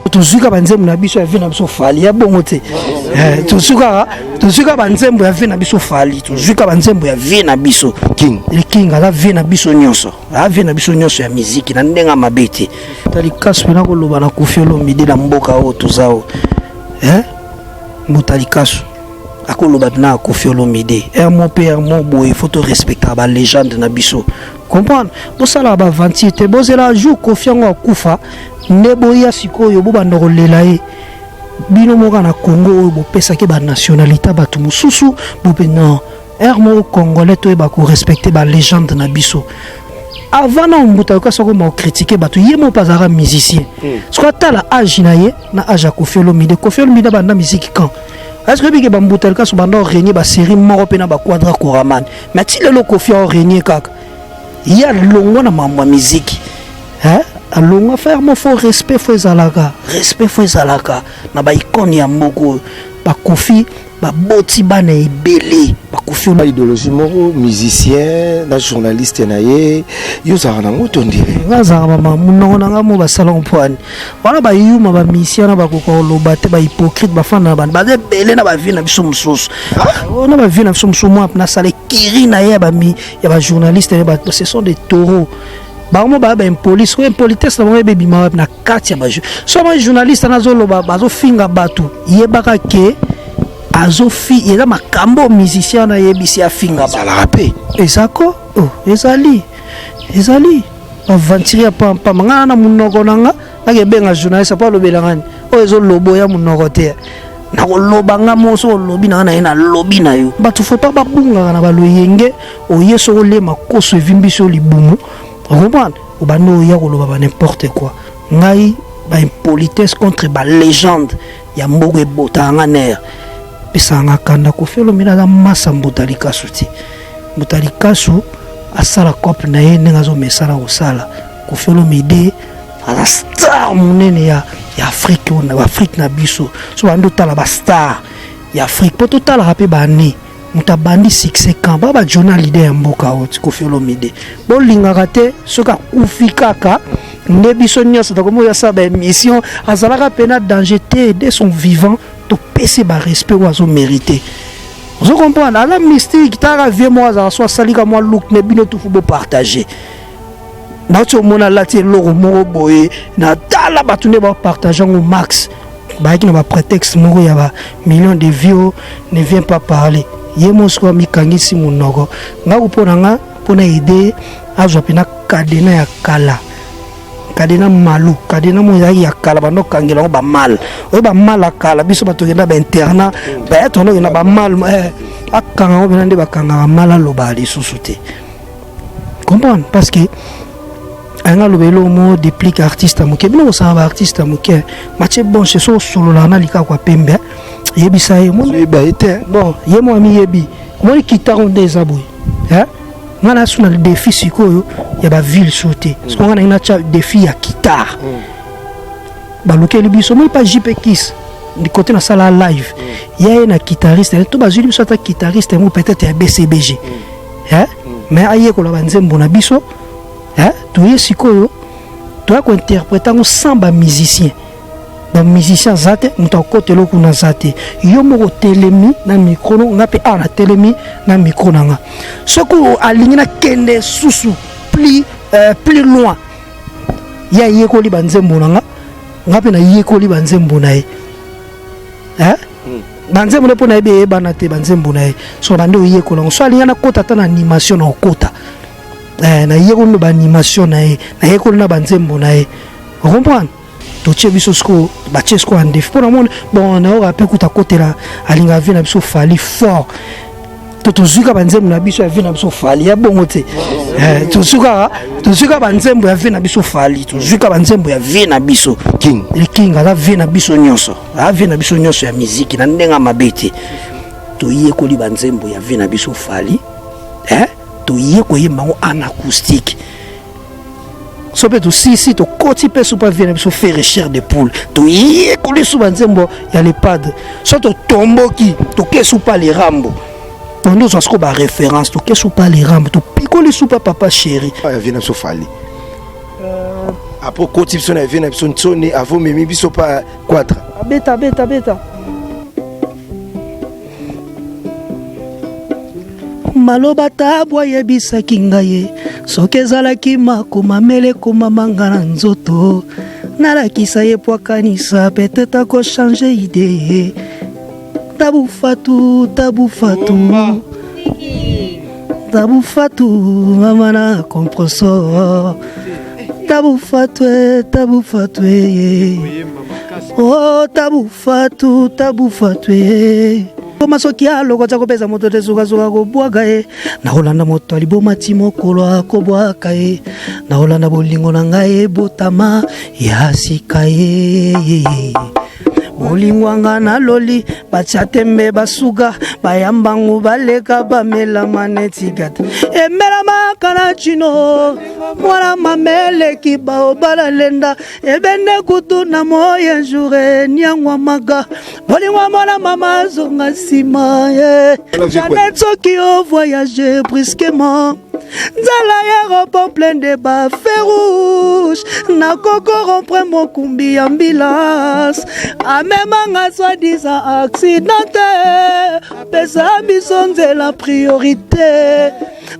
Tozuka banzembo na biso ya vie na biso fali ya bongo te. Tozuka banzembo ya vie na biso fali. Tozuka banzembo ya vie na biso. Le king ala vie na biso nyonso. Ala vie na biso nyonso ya muziki na ndenga mabete. Tali kaso na ko loba na Koffi Olomide na mboka o tozao. Mutali kaso. Akoloba na Koffi Olomide. Mon père mon boy, il faut te respecter ba légende na biso. Comprendre? Pour ça là ba ventité, bozela jour Koffi ngo kufa. Neboya sikoyo bo bandoko lelaye bino moka na Congo bo pesa ke ba nationalité ba tumususu bo pe non mo congolais to ba ko respecter ba légende na biso avant na mbuta ko soko mo critiquer ba to yemo pas ara musicien soit tala âge na ye na âge a Koffi Olomide ba na musique quand est-ce que ba mbuta ka so bando régner ba série moko pe na ba quadra koraman mais ti le Koffi a régner kaka ya longo na mambo musique alors on va faire mon faux respect faut ezalaka na ba icône ya mboko ba Koffi ba boti bana ebele ba Koffi ba idéologie moko musicien na journaliste na ye yo za na ngoto ndire ngaza mama munongo nanga mo ba salon poani wana ba yuma ba mission na ba ko loba te ba hypocrite ba fana ba bele na ba vie na biso mususu na ba vie na biso mususu mo na sale kiri na ye ba mi ya ba journaliste ba ce sont des taureaux. Barmo ba police ko impolitesse na mo bebi ma na kati ya ba so ba journaliste na zo loba bazo finga batu yebaka ke azofi ela makambo musicien na yebisi afinga ba la rapé ezako ezali aventurer pa manga na munoko nanga na ke benga journaliste pa lobela ngani ezo lobo ya munoko te na ko loba nga moso lobi na na lobi na yo batu faut pas babunga na baloyenge oyeso le makoso evimbiso libumu. Comprendre ou ba no ya koloba ba n'importe quoi ngai ba impolitesse contre ba légende ya mbogo ebotanga ner pesa nga kanda Koffi Olomide za massa mbutali kasu ti mbutali kasu asala couple na ye nenga zo mesala osala Koffi Olomide ala star munene ya Afrique na biso so bando tala ba star ya Afrique poto tala rapé ba ni mutabandi succès quand baba journal leader ya mboka oti Koffi Olomide bolingaka te soka kufi kaka ndebiso nyonso takomo ya sa ba émission azalaka pena danger te de son vivant to pese ba respect oazo mérité vous comprenez la mystique tara vie moi za so salika moi look ne bino tout faut partager na to mona lati loro moko boye na tala batune ba partager au max ba ki na ba prétexte moko ya ba millions de vues ne vient pas parler yemosko mikangisi munoko ngaku ponanga pona ide azwa pina kadena ya kala kadena malu kadena mo ya kala bando kangela ba mal o ba mal akala biso batokenda ba interna ba tono na ba mal akanga o benande bakanga mala lobali susute comprendre parce que anga lobelo mo déplique artiste mo kebino sa ba artiste mo ke matche bon chez so solo la na lika kwa pembe yebisa ye mo ba été bon ye mo ami yebi mo kitaro des aboy ngana suna le défi sikoyo ya ba ville sauté parce qu'on a une défi ya guitare ba lokeli biso mo pas JP Kiss du côté na sala live ya na guitariste to ba zuli biso ta guitariste mo peut-être ya BCBG mais aye ko la banzembo na biso tu es sikoyo tu as ko interpréter sans ba musicien ba musicien zate muta côté lo kuna zate yo moko telemi na micro nga pe na telemi na micro nanga soko alingina kende susu plus loin ya yeko li banzembo nanga nga pe na yeko li banzembo na ye banzembo ne pona ebe bana te banzembo na ye so bando yeko la so alingana kota ta na animation na kota na yeko no ba animation na ye na yeko na banzembo na ye comprendre to biso sko ba chesko en défi pour mon bon na ora pe kuta kotela alinga vie na biso fali fort to zuka banzembo na biso ya vie na biso fali ya bongo te to zuka banzembo ya vie na biso fali to zuka banzembo ya vie na biso king le king ala vie na biso nyonso ala vie na biso nyonso ya musique na ndenga mabete to yekoli banzembo ya vie na biso fali to yekoye mango en acoustique so pe to si to koti pe so pa vient so faire recherche de poule to yekoli so banzembo ya le pad so to tomboki to kesu pa les rambo on nous asko ba référence to kesu pa les rambo to pikoli so pa papa chéri ya vient so fali après côté biso na vie na biso nsone avant memi biso pa 4 beta maloba tabwa yebisaki ngai soki ezalaki makoma mele komamanga na nzoto nalakisa ye po akanisa peut-être akochange idée tabu fatu mama na compresso tabu fatu oh tabu fatu masoki aloko tya kopesa moto te suka kobwaka ye nakolanda moto aliboma ti mokolo akobwaka ye nakolanda bolingo na ngai ebotama ya sika ye bolingwanga na loli batia tembe basuka bayambangu baleka bamelama neti gata emelamaka na chino mwana mameleki baobala lenda ebende kutu na moya jour niangwa maga bolingwa mwana mama zonga nsima ye janet soki o voyage brusquement nzala aéroport plein de bafeu rouge nakoko rompre mokumbi ambulance amemanga soi-disant accidenté pesa biso nzela priorité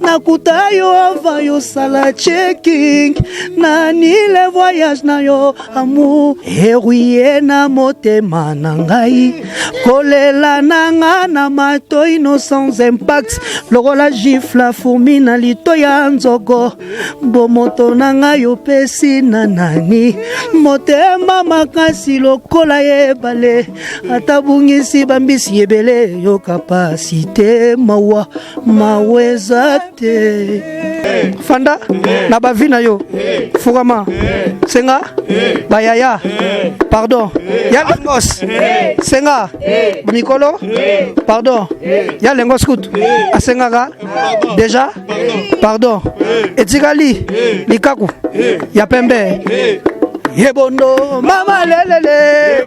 nakuta yo ava yosala checking nani le voyage na yo amour eruye na motema na ngai kolela nanga na matoi no sans impact lokola gifla fourmi na lito ya nzogo bomoto na ngai opesi na nani motema makasi lokola yebale ata bungisi bambisi ebele yo kapasite mawa maweza te fanda na bavina yo fukama senga bayaya pardon ya lengos senga mikolo pardon ya lengos kut asengaka déjà pardon etikali likaku ya pembe yebondo mama lelele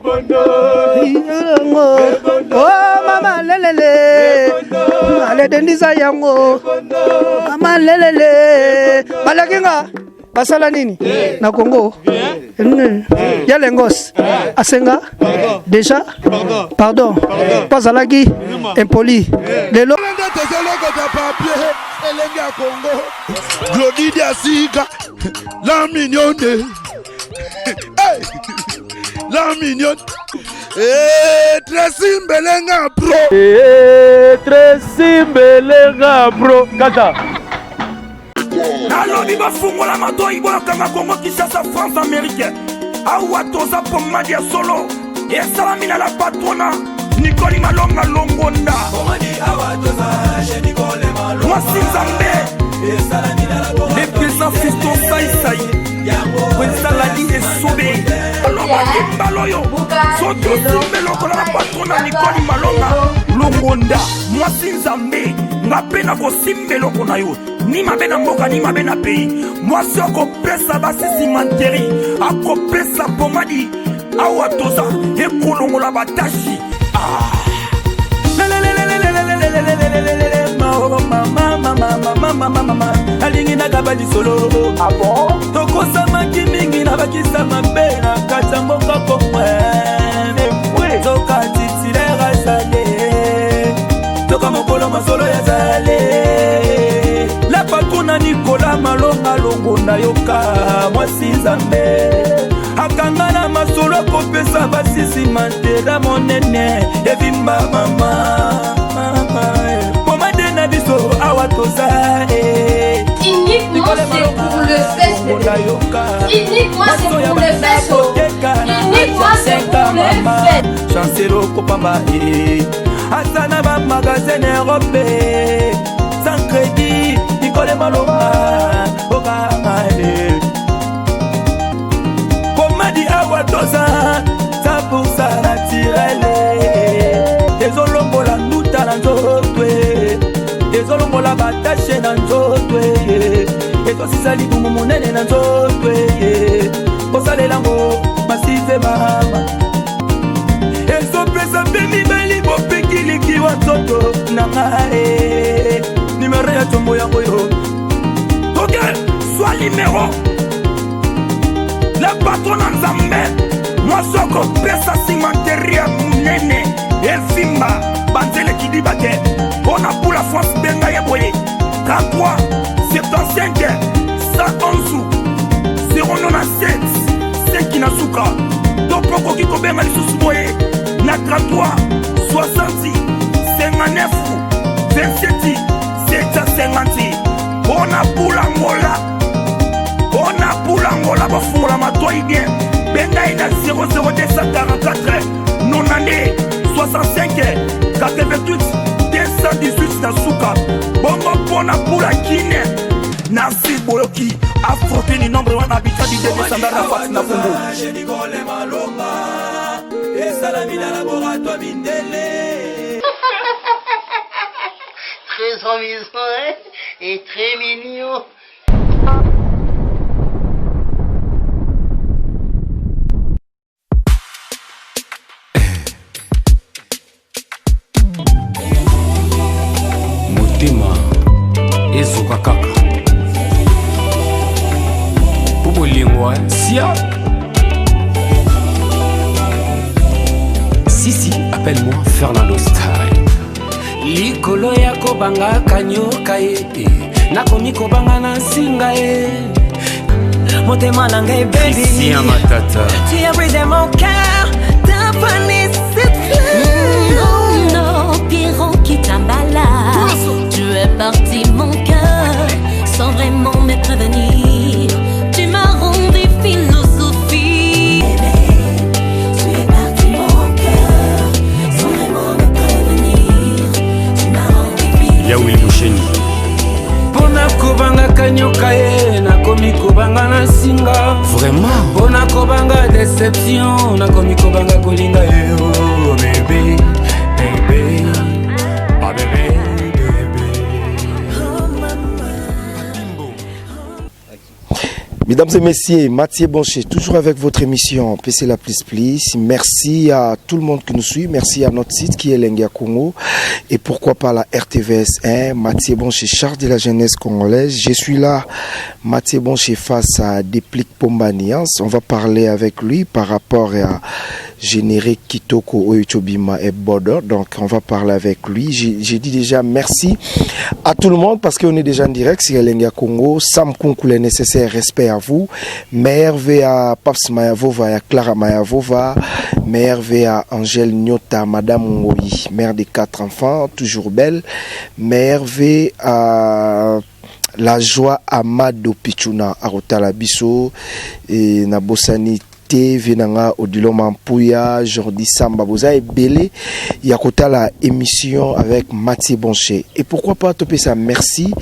oh mama lelele ale dendisa yango mama lelele balakinga basala nini na Congo ya lengos asenga déjà pardon pas alaki impoli lelo Elenga Congo Glodidi Asika la mignonne hey la mignonne Tracy Mbelenga bro Tracy Mbelenga bro kata nalobi bafungola matoi bolakanga Congo Kinshasa France américaine awa toza pomadi ya solo esalami na la patrona Nicole Malonga Longonda mwasi nzambe le président fiston saisai kwesalali esobe alobakembaloyo soki osimbe lokola na patrona Nicole Malonga Longonda mwasi nzambe nga mpe na kosimba eloko na yo ni mabe na mboka ni mabe na pays mwasi akopesa basisi manteri akopesa pomadi awa toza ekolongola batashi alingi nakabali solo tokosamaki mingi na bakisa mabe na kati ya mboka komwene toka titilere azale toka mokolo masolo ya zale la patrona Nicolas Malonga Longonda yoka mwasi nzambe akanga na masolo kopesa basisi mantera monene evimba mama pomade na biso awa toza uniquement c'est pour le fest uniquement c'est pour le fest uniquement c'est pour le fest chancelo kopamba asana ba magasin Europe sans crédit Nicole Malonga okamae pomadi awa toza 100% naturel ezolongola nduta na nzotwe ezolongola batashe na nzotwe ezosisa libumu monene na nzotwe kosalelango masive mama ezopesa mpe mibali bopekilikiwa nzoto na ngae nimero ya tombo yango yo toke swa limero pesa simanteria munene efimba banzele kidiba te mpona pula france benga ye boye 33 75 111 097 5 na suka to mpo koki kobenga lisusu boye na 33 60 59 27 750 mpona pula ngola bafungola matoi bien bengai na 00244 nonane 65 88 218 na suka bongo mpona pula kine Nancy Boyoki affronté ni nombre wana habita di demi sandara fat na fungo Très amusant et très mignon. Motema ezoka kaka po bolingwa sia. Sisi, appelle-moi Fernando Style. Likolo ya kobanga kanyoka ye nakomi kobanga na singa ye motema na ngai baby si ya matata tu as brisé mon cœur t'as fané cette fleur non Pierrot qui t'emballa tu es parti mon cœur sans vraiment me prévenir tu m'as rendu philosophie tu es parti mon cœur sans vraiment me prévenir tu m'as rendu philosophie Yaoui Moucheni pona kobanga kanyoka ye nakomi kobanga na singa vraiment pona kobanga déception nakomi kobanga kolinga ye oh bébé bébé ah bébé Mesdames et messieurs, Mathieu Boncher, toujours avec votre émission PC La Plus Plus. Merci à tout le monde qui nous suit. Merci à notre site qui est Lengia Congo. Et pourquoi pas la RTVS 1, Mathieu Boncher, charge de la jeunesse congolaise. Je suis là, Mathieu Boncher, face à Déplique Pombanians. On va parler avec lui par rapport à générique Kitoko Oyochobima et Border. Donc on va parler avec lui. J'ai dit déjà merci à tout le monde parce qu'on est déjà en direct. C'est Lengia Congo. Sam Kunku, le nécessaire respect à vous. Merve à Paps Mayavova, à Clara Mayavova. Merve à Angèle Nyota, Madame Ngoyi, mère des 4 enfants, toujours belle. Merve à la joie Amado Pichuna, Arotala Bisso et Nabosani Venanga Odilo Mampuya, Jordi Samba Boza et Belé Yakota la émission avec Mathieu Boncher. Et pourquoi pas topé ça merci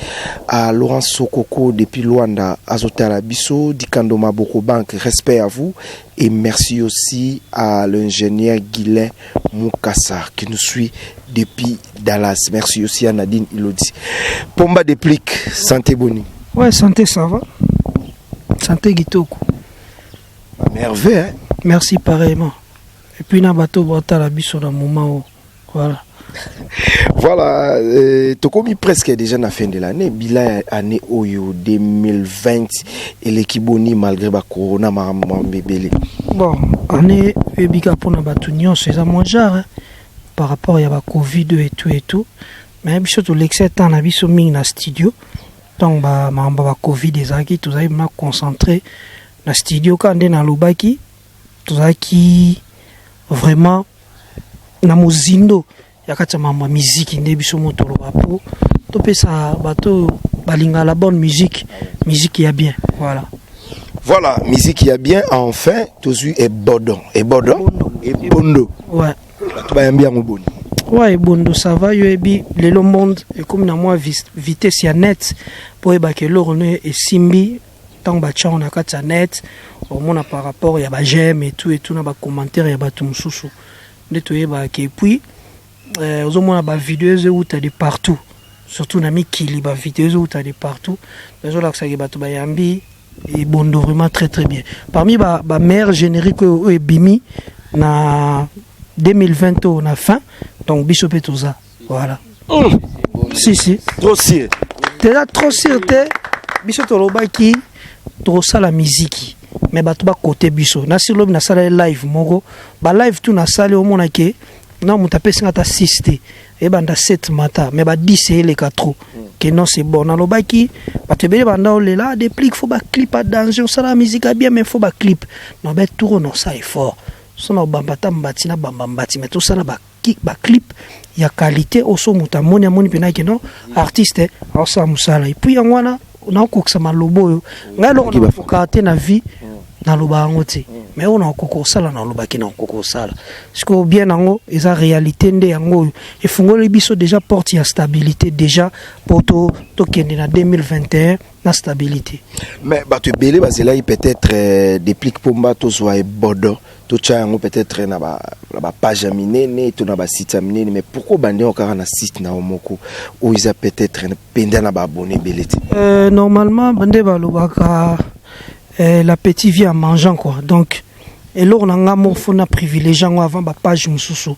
à Laurent Sokoko depuis Luanda, Azotala Bisso, Dikando Maboko Bank, respect à vous. Et merci aussi à l'ingénieur Guilain Moukassar qui nous suit depuis Dallas. Merci aussi à Nadine Ilodi. Pomba Déplique, santé Boni. Ouais, santé ça va. Santé Gitoko. Merveille, hein? Merci pareillement. Et puis na bateau bota la biso na moment voilà. Voilà, Tokomi presque déjà la fin de l'année, bilan année Oyo 2020 et l'équipe boni malgré ba corona bébé. Bon, année ebika pour na batunion c'est ça moins jar par rapport à la Covid et tout. Mais biso to l'excès temps na biso ming na studio. Donc ba Covid des aki tout ça m'a concentré na studio quand on na lobaki tout ça qui vraiment na mozindo yakati mama musique nde biso moto lobapo to pesa bato balinga la bonne musique y a bien voilà musique y a bien enfin tozu et bondo ouais bato bayambi yango boni ouais bondo ça va yo ebi lelo monde et comme na moi vitesse ya net pour ebake lorone et simbi tant bacha on a kati net au moins par rapport ya ba j'aime et tout na ba commentaire ya bato mususu nde to yeba ke puis aux moins ba vidéos où tu as de partout surtout na mikili ba vidéos où tu as de partout les autres ça bato ba yambi et bondo vraiment très très bien parmi ba meilleur générique et bimi na 2020 on a fin donc Bishop et tout ça voilà si trop sûr t'es là trop sûr t'es Bishop to lobaki trop ça la musique mais bato ba côté biso na sur lobi na sala live moko ba live tout na sala au mona ke non mon tapé singa ta 6 t et banda 7 mata mais ba 10 c'est les 4 que non c'est bon na lobaki bato bele banda ole là des clips faut ba clip à danger ça la musique bien mais faut ba clip non ba tour non ça est fort sona bambata mbati na bambambati mais tout ça na ba clip ya qualité oso muta moni amoni pena ke non artiste osa musala et puis ngwana na kokisa malobo yo ngalo na fokate na vie na loba ngote mais on a koko sala na loba ki na koko sala siko bien nango eza réalité nde yango e fungoli biso déjà porte ya stabilité déjà pour to kende na 2021 na stabilité mais bato belé bazela peut-être déplique pomba to soit bodo to chango peut-être na ba page minene to na ba site minene mais pourquoi bande okara na site na omoko ou ils a peut-être penda na ba abonné belé normalement bande ba lobaka la petite vie en mangeant quoi donc et là on a un mot fona privilégiant avant ba page mususu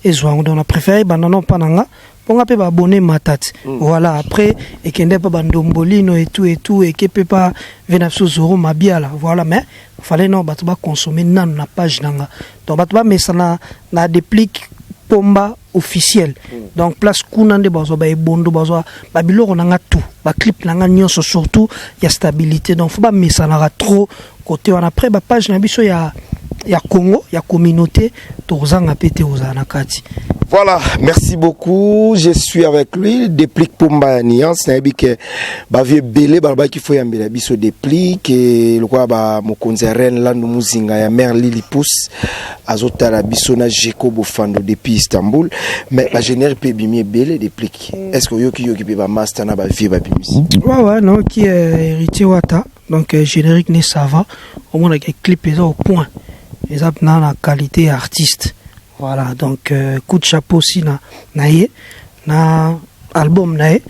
et zo on a préféré banana pananga pour nga pe ba abonné matate voilà après et kende pa bandombolino et tout et que peut pas venir sur zoro mabiala voilà mais fallait non ba consommer nan na page nanga donc ba mais ça na déplique pomba officiel donc place kunande bazo ba ebondo bazo ba biloko nanga tout ba clip nanga nyonso surtout ya stabilité donc faut pas mais ça n'aura trop côté on après ba page na biso ya Congo ya communauté tozanga pété ozana kati. Voilà, merci beaucoup. Je suis avec lui. Déplique Pomba Niance. Na bike ba vie belé ba ki fo yambela biso déplique et le quoi ba mokonzi reine landu muzinga ya mère Lili Pousse azota la biso na Jacob Fando depuis Istanbul mais la génère pe bimi belé déplique. Est-ce que yoki pe ba master na ba vie ba bimi? Ouais non qui est héritier wata donc générique ne ça va au moins avec clip est au point. Les ap na la qualité artiste. Voilà, donc coup de chapeau aussi na album nae.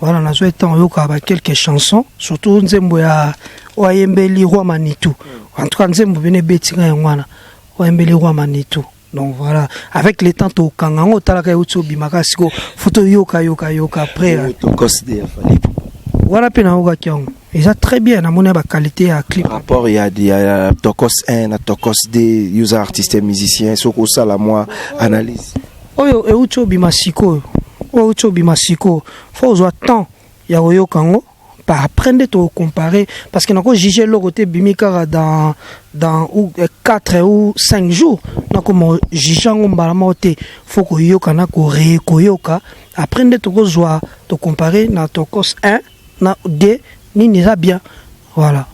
Voilà, na souhaité en yoka ba quelques chansons, surtout nzembo ya Oyembeli Roi Manitou. En tout cas nzembo bene betinga ngwana. Oyembeli Roi Manitou. Donc voilà, avec les temps to kangango talaka utso bimaka siko photo yoka après. To considère fallait. Voilà pena oga kyong. Ils ont très bien na ba qualité à clip. Rapport il y a Tokos 1, Tokos 2, user artiste et musicien, soko ça la moi analyse. Oyo e ucho bimasiko. O ucho bimasiko. Faut avoir temps ya oyo kango par apprendre to comparer parce que nako juger le côté bimika dans 4 ou 5 jours. Nako juger ngombala moté faut ko yoka na ko yoka apprendre to ko zwa to comparer na Tokos 1 na 2 ni ça bien voilà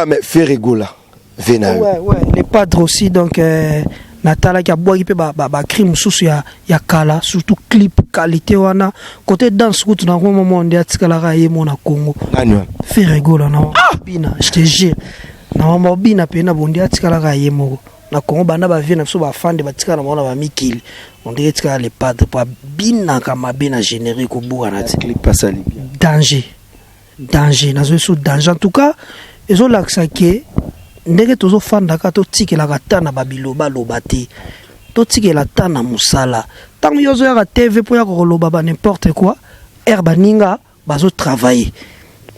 mais Ferregola Vena ouais les padres aussi donc Natala qui a boit qui ba crime sous ya kala surtout clip qualité wana côté danse route na moment monde atikala ka yemo na Congo Ferregola na bina je te jure na mama bina pe na bondi atikala ka yemo na Congo bana ba vient so ba fande ba tikala mona ba mikili on dirait que les padres pas bina kama bina générique au bout na clip pas sali danger nazo sous danger en tout cas ils ont l'accès que ndenge tozo fanda ka to tikela ka tana babiloba lobate to tikela tana musala tant yozo ya TV pour ya ko loba ba n'importe quoi herba ninga bazo travailler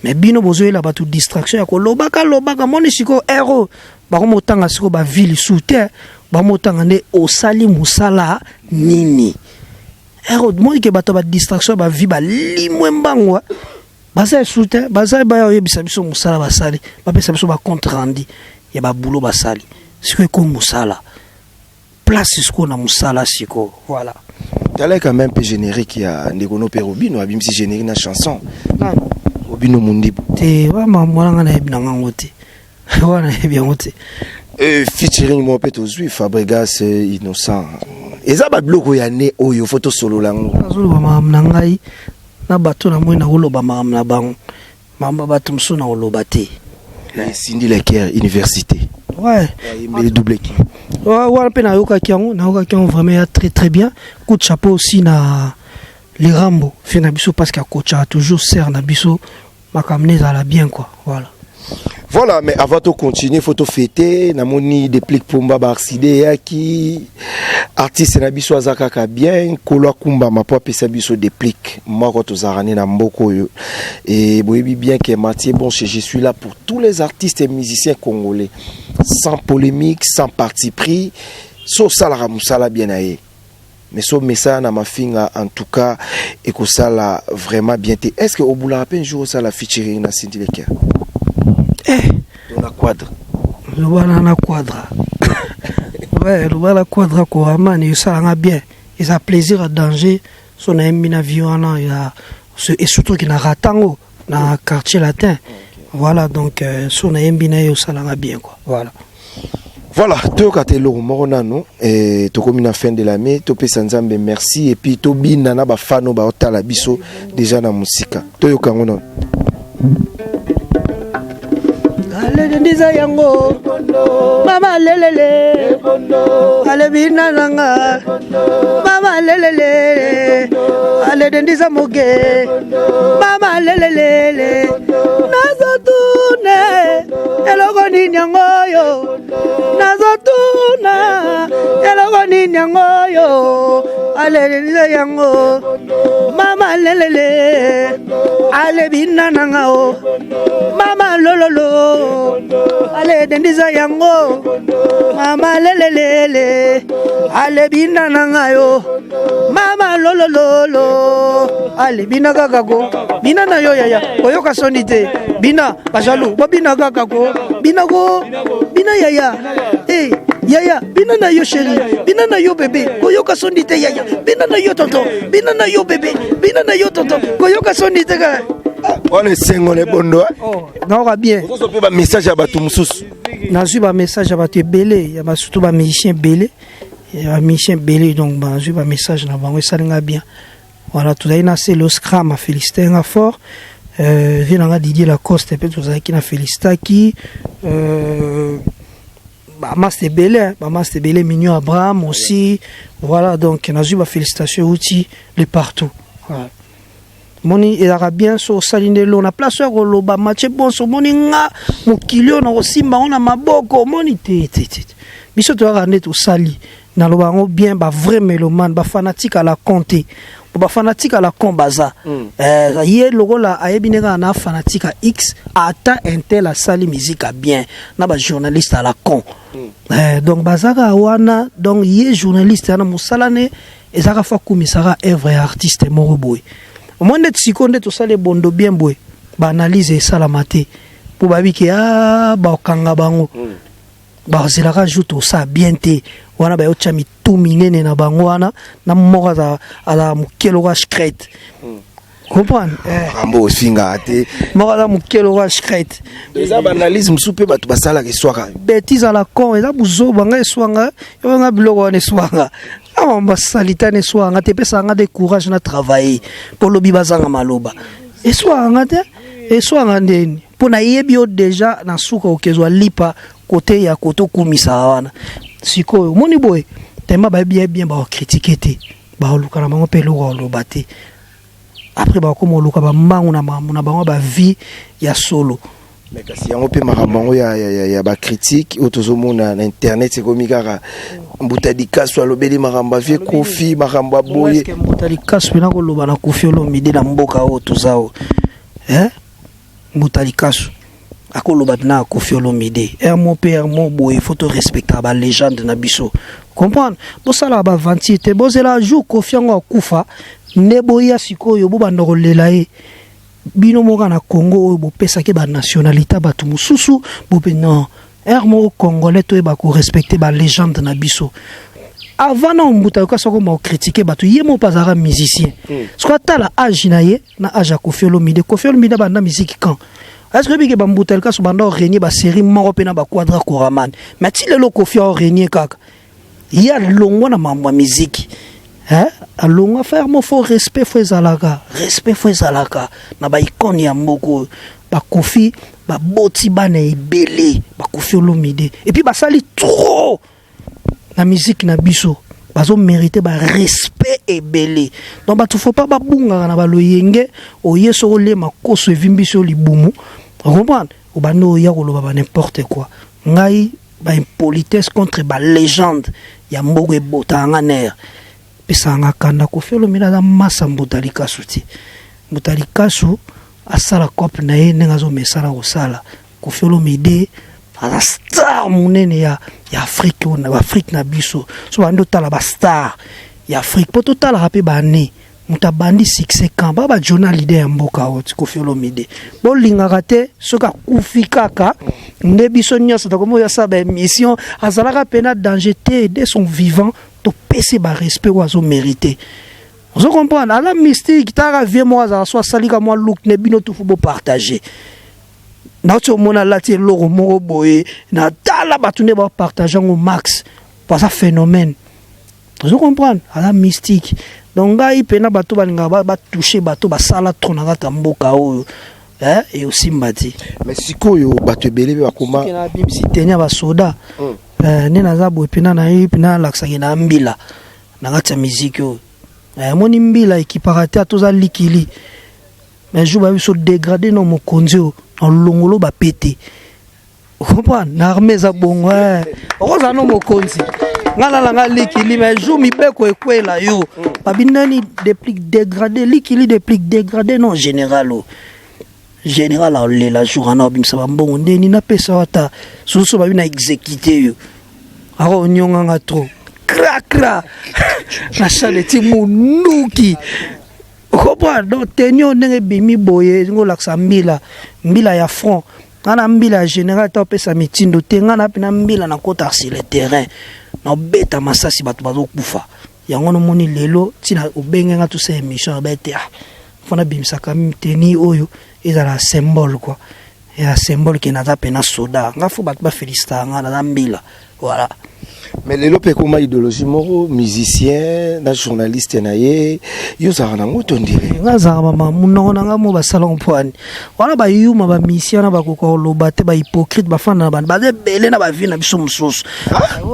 mais bino bozo ela ba tout distraction ya ko loba ka moni siko héros ba ko motanga siko ba ville soutien ba motanga ne osali musala nini héros moi ke bato ba distraction ba vie ba limwe mbangwa basa soutien basa ba yebisa biso musala basali ba pesa biso ba compte rendu ya ba boulot basali siko ko musala place siko na musala siko voilà t'allais quand même peu générique ya Ndegono Perobino abimsi générique na chanson Obino Mundi te wa mamwana na ebina ngote wana bien ngote featuring mo peto zui Fabregas Innocent eza ba bloko ya ne oyo photo solo lango azulu ba mamna ngai na bato na mwena oloba mamna bango mamba bato msuna oloba te Cindy Lecker université ouais mais double qui ouais pe na yoka kiango vraiment très bien coup de chapeau aussi na les Rambo fait na biso parce que coach a toujours sert na biso makamne za la bien quoi voilà Voilà, mais avant de continuer, il faut te fêter. Namoni déplique Pumba Barsidé qui artiste nabiso azakaka bien Kolo Kumba ma papa sabiso déplique. Moi quand aux arani na mboko yo. Et boyebi bien que Mathieu Bonche, je suis là pour tous les artistes et musiciens congolais, sans polémique, sans parti pris, sauf salara musala bien aé. Mais ce message na ma finga en tout cas et que ça l'a vraiment bien été. Est-ce que au bout la peine jour ça la featuring na Cindy Leker? La quadre. Le voilà na quadra. Ouais, le voilà quadra Koraman, ça l'a bien. Il a plaisir à danger. Son ami na violana, il a et surtout qu'il a ratango dans le quartier latin. Voilà donc son ami na ça l'a bien quoi. Voilà. Voilà, to katelo moronano et to comme na fin de l'année, to pesa nzambe merci et puis to bina na ba fano ba otala biso déjà na musika. To yokango non. Ale ndiza yango mama lelele ale bina nanga mama lelele ale ndiza moge mama lelele nazotune eloko nini yango yo nazotuna eloko nini yango yo ale ndiza yango mama lelele ale bina nanga o mama lololo ale dendiza yango mama lelelele ale bina nanga yo mama lololo ale bina gagago bina na yo yaya oyoka sonite bina bajalu bo bina gagago bina go bina yaya yaya bina na yo chéri bina na yo bébé oyoka sonite yaya bina na yo tonton bina na yo bébé bina na yo tonton oyoka sonite ga. On est single les bondo. Non, va bien. Vous avez un message à Batou Moussous. J'ai un message à Batou Belé. Il y a surtout un musicien Belé. Il y a un musicien Belé, donc j'ai un message à Batou. Ça va bien. Voilà, tout à l'heure, c'est le scram à féliciter un fort. Viens à Didier Lacoste, peut-être vous avez qui n'a félicité qui. Master Belé, Master Belé, Mignon Abraham aussi. Voilà, donc on a eu une félicitation outils de partout. Voilà. Moni il a bien so salindelo na place ya koloba match bon so moni nga mokilio na kosimba ona maboko moni te biso to rande to sali na loba ngo bien ba vrai mélomane ba fanatique à la compter ba fanatique à la combaza yé lokola ayebineka na fanatique à X ata intel a sali musique à bien na ba journaliste à la con donc bazaka wana donc yé journaliste na musalane ezaka fa kumisara œuvre artiste moroboy. Au moins de secondes tout ça les bondo bien boy ba analyse ça la maté pour babi ki ba kanga bango ba zela rajoute tout ça bien té wana ba yocha mi tout minene na bango wana na moka ala mukelo wa secret comprendre rambo finga ate moka la mukelo wa secret déjà ba analyse msupe ba basala ke swaka bêtise à la con eza buzo banga swanga yo nga biloko ne swanga on va salitane swanga te pesa nga de courage na travailler pour le bibazanga maloba et swanga ndeni pona yebio déjà na suka okezwa lipa côté ya koto kumisa wana sikoyo moni boy tema ba bien ba critiquer te ba luka na bango pe lo loba te après ba komo luka ba mangu na bango ba vie ya solo. Mais kasi yango pe makambo ya ba critique otozomona na internet c'est comme kaka mbutadi kaso alobeli makambo vie kofi makambo boye mbutadi kaso na ko loba na kofi olomide na mboka o tozao mbutadi kaso akoloba na kofi olomide mon père mon boy il faut te respecter ba légende na biso comprendre bo sala ba ventité bo zela jour kofi ngo kufa neboya sikoyo bo bandoko lelae bino moka na Congo bo pesa ke ba nationalité ba tumususu bo pe non mo congolais to ba ko respecter ba légende na biso avant na mbuta ko soko mo critiquer ba to yemo pazara musicien soit ta la âge na ye na âge Koffi Olomide ba na musique quand est-ce que bige ba mbuta ka so banda régner ba série moko pe na ba quadra Koraman mais ti le Koffi régner kaka ya longo na mambo musique alonga faire mo fo respect fo ezalaka na ba icône ya mboko ba Koffi ba boti ba na ebele ba Koffi Olomide et puis ba sali trop la musique na biso bazo mériter ba respect ebele donc ba tu faut pas ba bunga na ba loyenge o yeso le makoso evimbiso libumu comprendre obando ya koloba n'importe quoi ngai ba impolitesse contre ba légende ya mbogo ebotanga ner pesanga kanda Koffi Olomide za massa Mbutalika suti Mbutalika su asala cop na ye nengazo mesala osala Koffi Olomide ala star munene ya Afrique na biso so bando tala ba star ya Afrique poto tala rapé ba ne muta bandi succès quand ba journal leader ya mboka oti Koffi Olomide bo lingaka te soka kufi kaka nde biso nyonso takomo ya sa ba émission azalaka pena danger te de son vivant to pese ba respect oiseau mérité. Vous comprenez? À la mystique, tu as vu moi, ça soit sali comme moi, look, ne bino tout faut partager. Notre monde a là, tu es l'oro, moro boye, na tala batune ba partager au max. Pas ça phénomène. Vous comprenez? À la mystique. Donc, gars, il pena bateau ba toucher bateau ba sala tronanga tamboka o. Et aussi mbati. Mais si koyo bateau belé ba comment? Si na bim si tenya ba soda. Ne na za bo pena na yi pena laksa na mbila. Na ngata musique yo. Moni mbila ekiparate atoza likili mais je vais se dégrader dans mon konzo en longolo ba pété comprends na armée za bongo oza no mo konzi ngala la likili mais je mi beko ekwela yo babinani déplique dégradé likili déplique dégradé non général général a la jour na bimsa mbongo ndeni na pesa wata susu ba bina exécuter yo aro nyonga nga trop kra na chaleti munuki okopa donc tenio ndenge bimi boye ngola mbila ya front ngana mbila général ta pesa mitindo te ngana pena mbila na kota sur le terrain na beta masasi bato bazo kufa yango no moni lelo tina obenge nga tout ça émission bete fona bimsa kam teni oyo ezala symbole quoi et un symbole qui n'a pas pena soda nga fu bato ba félicita ngana na mbila voilà. Mais les lopes comme idéologie moro musicien na journaliste naie yo za na ngoto ndire ngaza mama munona nga mo ba salon poani wala ba yuma ba mission na ba ko lobate ba hypocrite ba fana ba de belé na ba vie na biso mususu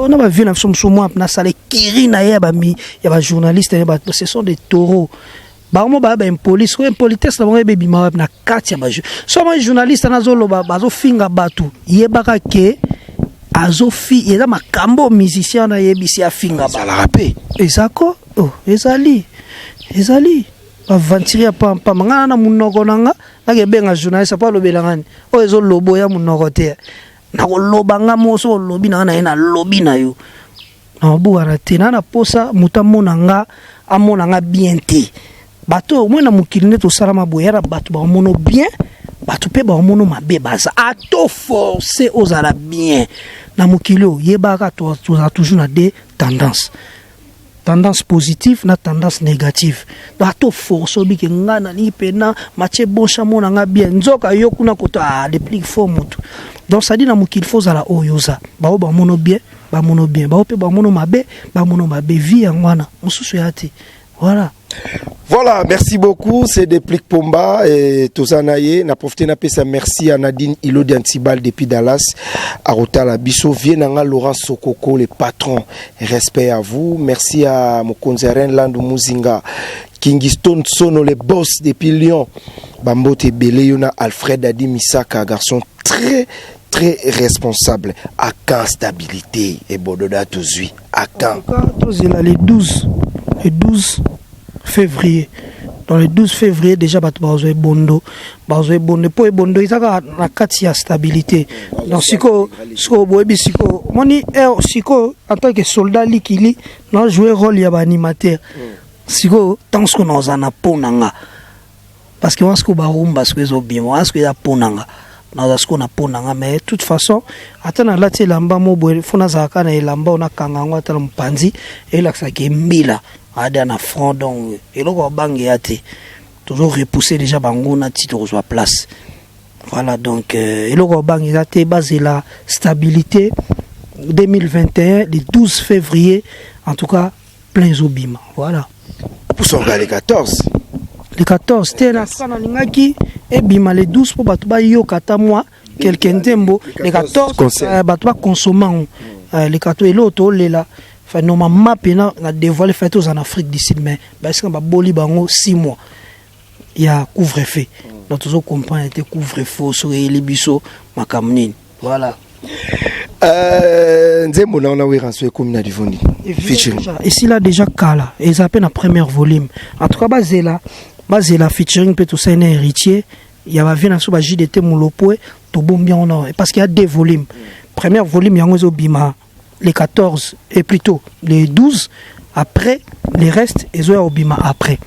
na ba vie na biso mususu moi na sale kiri na ya ba journaliste ba ce sont des taureaux ba mo ba impolice ko impolitesse na ba bebi ma na katia ba so ma journaliste na zo loba ba zo finga batu yebaka ke azofi eza makambo musicien na yebisi afinga ba la rapé ezako ezali ba ventire pa ngana na munoko nanga na kebenga journaliste pa lobela ngani ezo lobo ya munoko te na ko lobanga moso lobi na ina lobi na yo na buara te na posa mutamo nanga amona nga bien te bato mwana mukiline to salama boyara bato ba mono bien bato pe ba mono mabe baza ato forcer aux ala bien na mukilo yebaka to toujours na des tendances positives na tendance négative bato force obi ke ngana ni pena mache bon chamo na nga bien nzoka yo kuna kota les plus fort mutu donc ça dit na mukilo faut ala oyoza ba mono bien ba pe ba mono mabe vie ngwana mususu yati voilà. Voilà, merci beaucoup. C'est Déplique Pomba et Tozanaye. Na profité na pesa merci à Nadine Ilodi Antibal depuis Dallas. À Rotala Bisso, Vienanga Laurent Sokoko, les patrons. Respect à vous. Merci à Mokonzeren Landou Muzinga. Kingston Sono, les boss depuis Lyon. Bambote Beleyona, Alfred Adi Misaka, garçon très responsable. À quand stabilité et Bododa Tozui. À quand les 12 février. Dans le 12 février, déjà, bazo bondo pour bondo, ils ont la katia stabilité. Donc, siko, moni, siko, en tant que soldat likili, non, jouer rôle ya animateur. Siko, tant qu'on a un ponanga. Parce que moi, ce que baroum, parce que les bien, moi, ce que y a ponanga. Na ce qu'on a ponanga, mais de toute façon, attends, là, tu lamba mo boy, fona zaka na lamba on a kangangwa tala mpanzi, et là, ça qui mbila. Adana front donc et le banque yate toujours repousser déjà bango na titre sur place voilà donc et le banque yate basé la stabilité 2021 le 12 février en tout cas plein zobima voilà pour son gars les 14 c'était na kana lingaki et bima le 12 pour batuba yo kata moi quelqu'un tembo les 14 batuba consommant les 14 et l'autre là. Enfin, normalement, on a dévoilé les en Afrique du Sud, mais parce qu'on a boli 6 mois. Il y a couvre-feu. donc tu comprends était couvre-feu sur les biso makamnini voilà. Nzembo na ona wera so comme na divondi featuring ici là déjà kala et ça peine en premier volume en tout cas bazela featuring peut tout ça un héritier il y a va venir sur ba JDT Mulopwe to bombi on parce qu'il y a deux volumes premier volume yango bima les 14 et plutôt les 12 après les restes ils ont bima après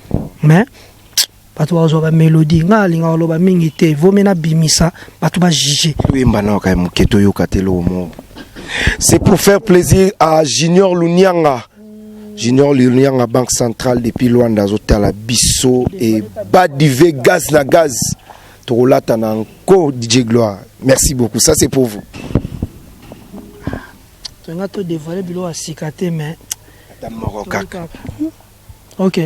mais batu bazoba mélodie nga linga loba mingi te vomena bimisa batu ba juger wimba na ka muketo yo katelo mo. C'est pour faire plaisir à Junior Lunianga. Junior Lunianga, Banque Centrale depuis Luanda, Zotala, Bisso et Badivé, Gaz na Gaz. Torolata na encore DJ Gloire. Merci beaucoup, ça c'est pour vous. Tu as tout dévoilé, bilo à cicater, mais. Madame Morokak. Ok.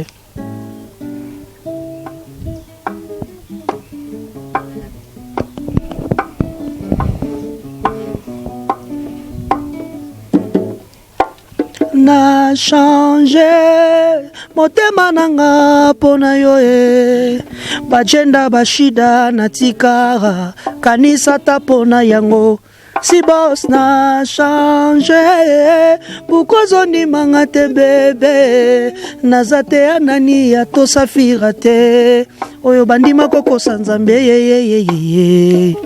Na changé motema nanga pona yo bajenda bashida na tikara kanisa tapona yango si boss na changé bukozo ni manga te bebe nazate anani ya to safira te oyo bandima koko sanzambe ye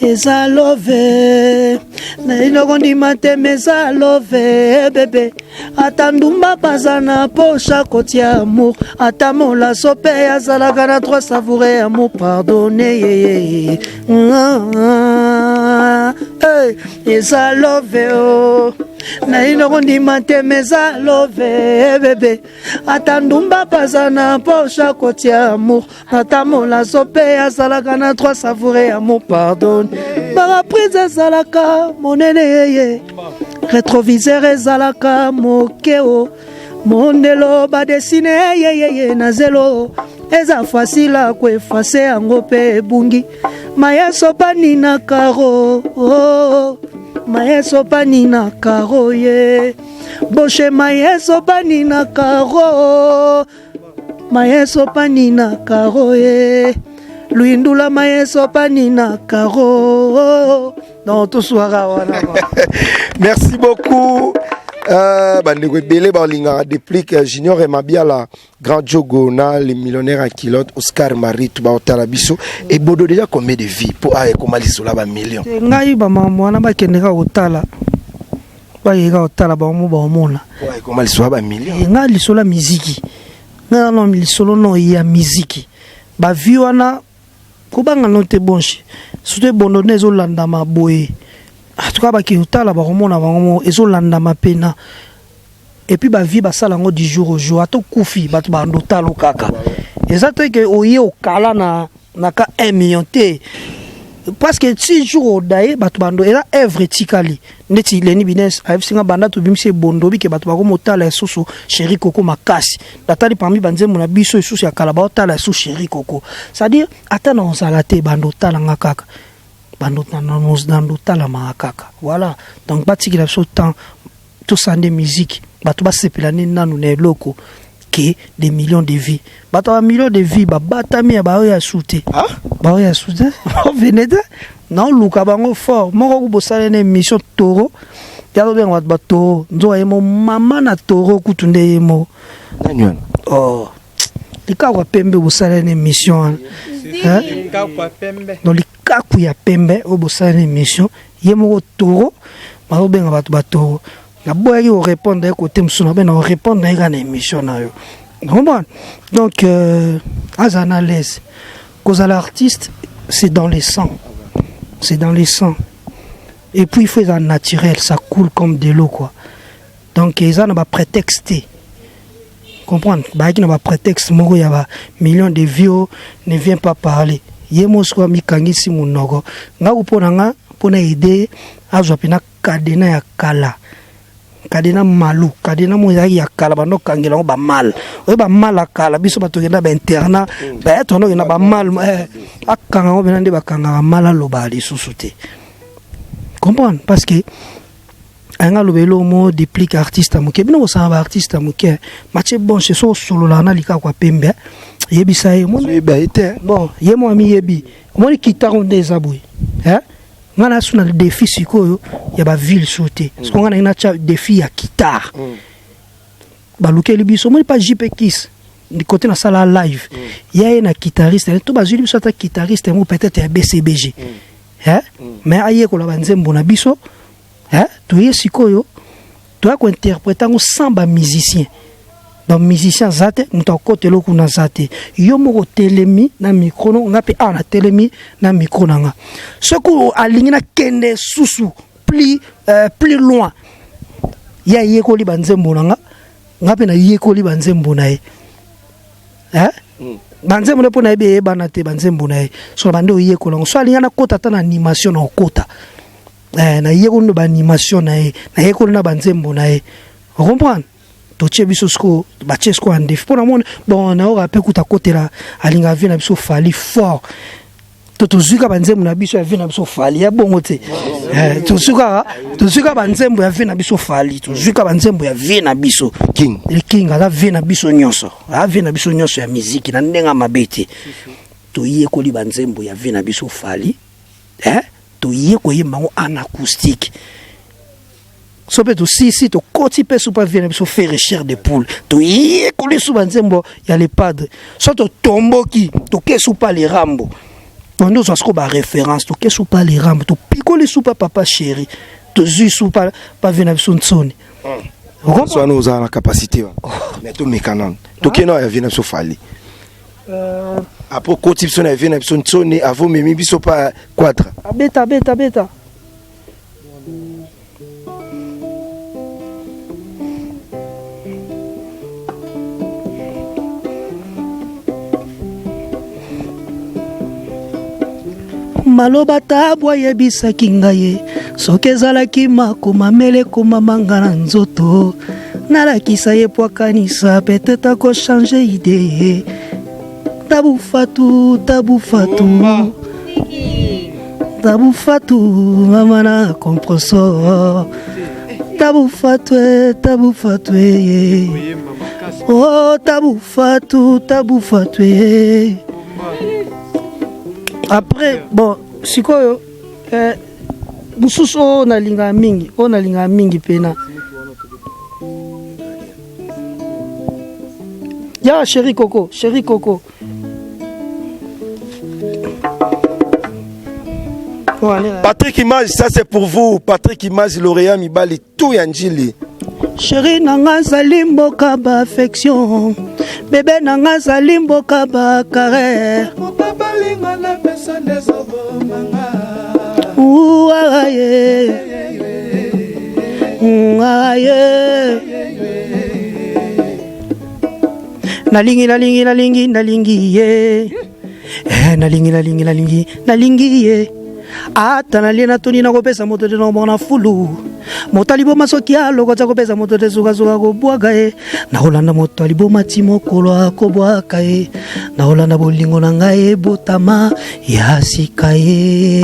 eza love na iloko ndima te meza love bebe ata ndumba baza na pocha kotia amour ata molaso mpe azalaka na trois savoure amour pardonne eza love o na iloko ndima te meza love bebe ata ndumba baza na pocha kotia amour ata molaso mpe azalaka na trois savoure amour pardonne paraprise ezalaka monene yeye rétroviseur ezalaka mokeo mondelo badesine yeyeye na zelo eza fasila koefase yango mpe ebungi mayeso pani na karo mayeso pani na karo ye boshe mayeso pani na karo mayeso pani na karo ye Luindula mayeso panina karo. Non, tout soir. Merci beaucoup. Déplique Junior et Mabiala, Grand Jogona, les millionnaires en kilote, Oscar Marie, Tuba Otalabiso, et Bodo déjà combien de vies pour aller comme Alisola, un million. Ngai ba mama na ba kendeka otala. Ba yega otala ba mo ba mona. Ouais, comme Alisola un million. Ngai lisola muziki. Ngai no lisolo no ya muziki. Ba viwana kubanga note bonche surtout bondone ezolanda maboye en tout cas ba ki utala ba komona bango ezolanda mapena et puis ba vie ba sala ngo du jour au jour ato kufi ba to ba ndotalo kaka exactement que oye okala na ka 1 million te parce que 6 jours odaye ba to bando era œuvre tikali ndeti leni business ayef singa banda to bimse bondo bi ke ba to ba ko motala esusu chéri koko makasi datali parmi banzemu na biso esusu ya kala ba otala esusu chéri koko c'est à dire atana on salate bando tala ngakaka bando na tala makaka voilà donc batiki la so temps tout ça de musique ba to ba sepelane nanu na loko que des millions de vies. Bato millions de vies, batami ya ba ya soute. Ah? Ba ya soute. Venez de non luka bango fort. Moko bosala na émission Toro. Ya lo benga ba Toro. Nzo yemo mama na Toro kutunde yemo. Nanywana. Oh. Lika kwa pembe bosala na émission. Lika kwa pembe. Non lika ku ya pembe bosala na émission. Yemo Toro. Ba lo benga ba Toro. La boy qui répondre à côté m'suna ben on répondre à une émission na yo. Donc à analyse cause à l'artiste c'est dans les sangs. C'est dans les sangs. Et puis il faut un naturel, ça coule comme de l'eau quoi. Donc ils ont pas prétexté. Comprendre, bah qui n'a pas prétexte moko ya ba millions de vieux ne vient pas parler. Yemo so mi kangisi munogo. Nga uponanga pona aider à jopina kadena ya kala. Kadena malu kadena moyaki ya kala bando kangela ba mal o ba mal akala biso batokenda ba interna ba tono na ba mal akanga o benande ba kanga mal lo ba li susute comprendre parce que anga lobelo mo déplique artiste amuke bino osanga ba artiste amuke Mathieu Bonche so solo la na lika kwa pembe yebisa ye mo bon ye mo ami yebi mo ni kitaro ndeza boy ngana suna le défi sikoyo ya ba ville sauté parce qu'on a cha défi ya guitare balukeli biso mo pas JP Kiss du côté na sala live ya na guitariste to bazuli biso ta guitariste mo peut-être ya BCBG mais aye ko la banzembo na biso tu es sikoyo tu as interpréter sans ba musicien donc musicien zate muta côté lo kuna zate yo moko telemi na micro no ngape na telemi na micro nanga ce ko alingi na kende susu plus loin ya yeko li banzembo nanga ngape na yeko li banzembo na banzembo le pona be bana te banzembo na so bande yeko lango so alinga na kota ta na animation na kota na yeko no ba animation na yeko na banzembo na comprendre to biso sko ba chesko en défi pour mon bon na ora pe kuta kotela alinga vina biso fali fort to zuka banzembo na biso ya vina biso fali ya bongo te to zuka banzembo ya vina biso fali to zuka banzembo ya vina biso king le king ala vina biso nyonso ya musique na ndenga mabete to yeko li banzembo ya vina biso fali to yeko yemango en acoustique so peut aussi si to koti pe super vient so faire chair de poule to yekoli sou banzembo ya les padres so to tomboki to kesu pas les rambo on so sko ba référence to kesu pas les rambo to pikoli sou pas papa chéri to zu sou pas vient so ntsoni so nous a la capacité mais to mekanan to keno ya vient so fali après koti so na vient so ntsoni avant memi biso pas quadra beta maloba tabwa yebisaki ngai soki ezalaki makoma mele komamanga na nzoto nalakisa ye po akanisa peut-être akochange idée tabufatu mama na compresso tabufatu oh tabufatu après bon sikoyo mususu nalinga mingi pena ya chéri coco Patrick Image, ça c'est pour vous. Patrick Image, lauréat Mibali, tout Yanjili. Chéri nanga zalimbo kaba affection. Bébé nanga zalimbo kaba carré. Mon papa linga na pesa nezobo manga. Nalingi ye. Nalingi ye. Ata naliena toni na kopesa moto de no mona fulu motali bo masoki aloko tsa kopesa moto de suka ko bwaga e na holanda motali bo matimo kolo akobwaka e na holanda bolingo na ngai botama ya sika e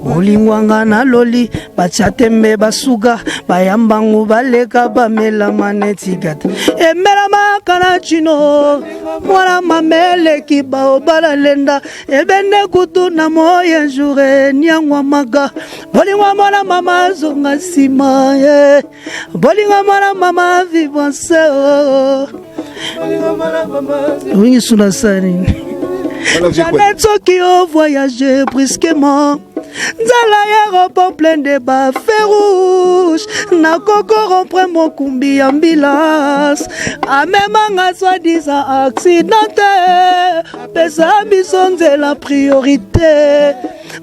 bolingwanga na loli bachatembe basuga bayambangu baleka bamela manetigata emela makana chino mwana mamele kibao balalenda ebende kutu na moya jour nyangwa maga bolingwa mwana mama zonga sima ye bolingwa mwana mama vivance bolingwa mwana mama wingi suna sani jamais soki au voyager brusquement Nzala aéroport plein de bas feux rouges. Na koko rompre mon kumbi ambulance. Amemanga soi-disant accidenté. Pesa bisonze la priorité.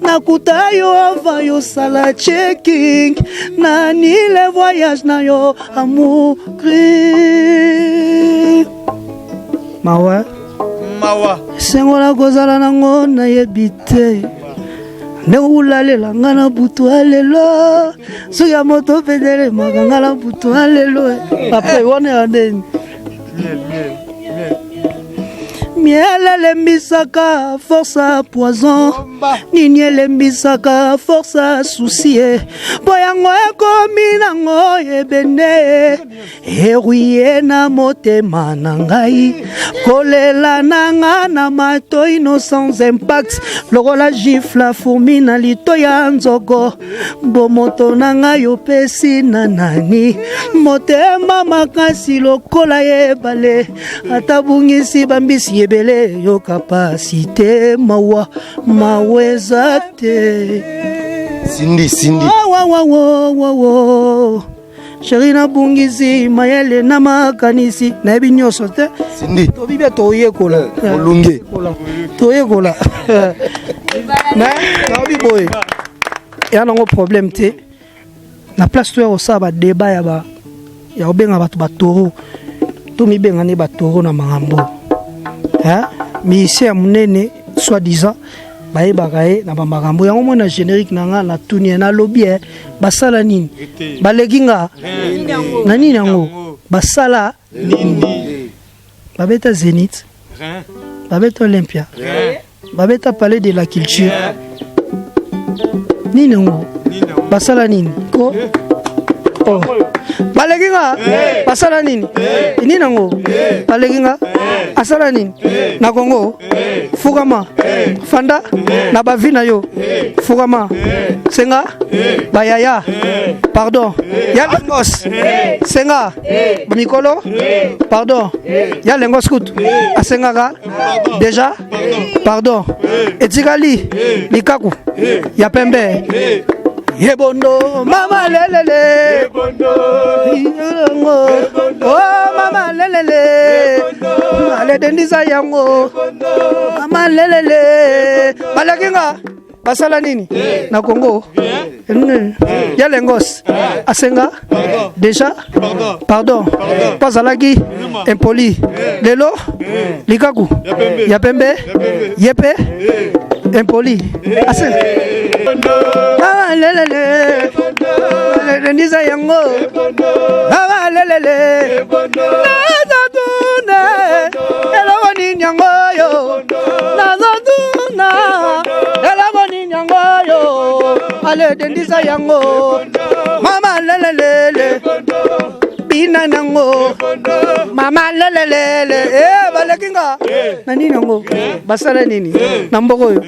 Na kuta yo avant yo sala checking. Nani le voyage na yo amour gris. Mawa sengola kozala nango na yebite. Ne ulalela ngana butu alelo suya moto pedele magangala butu alelo après on est en miel elembisaka force à poison, nini elembisaka force à souci. Boyango ekomi nango ebene, eruye na motema na ngai, kolela nanga na matoi no sans impact, lokola gifle la fourmi na lito ya nzogo, bomoto na ngai opesi na nani, motema makasi lokola ebale, atabungisi bambisi ebele yo kapasite mawa maweza te. Cindy Chéri na bungisi mayele na makanisi na ebi nyoso te. Cindy to bibia toye kola olunge toye kola na obi boy ya nango problème te na place to ya ça ba débat ya obenga batu batoro to mi benga ne batoro na mangambo mi ici ya munene soi-disant baye na bamakambo yango mona générique nanga na tuni na lobby basala nini balekinga na nini yango basala nini babeta Zénith babeta Olympia babeta Palais de la Culture nini yango basala nini ko balekinga basala nini nini nango balekinga asala nini na Congo fukama fanda na bavina yo fukama senga bayaya pardon ya lengos senga mikolo pardon ya lengos kut asengaka déjà pardon etikali likaku ya pembe Yebondo, mama lelele. Yebondo, oh mama lelele. Ale dendiza yango. Mama lelele. Balakinga. Basala nini? Na Congo. Ya lengos. Asenga. Déjà. Pardon. Pas alagi. Impoli. Lelo. Likaku. Ya pembe. Yepe. Impoli. Asenga. Ah lelele, ndiza yango. Ah lelele, nazaduna, elago ni nyango yo. Nazaduna, elago ni nyango yo. Ale ndiza yango. Mama lelele, bina nango. Mama lelele, balekinga. Nani nango? Basala nini? Namboko yo.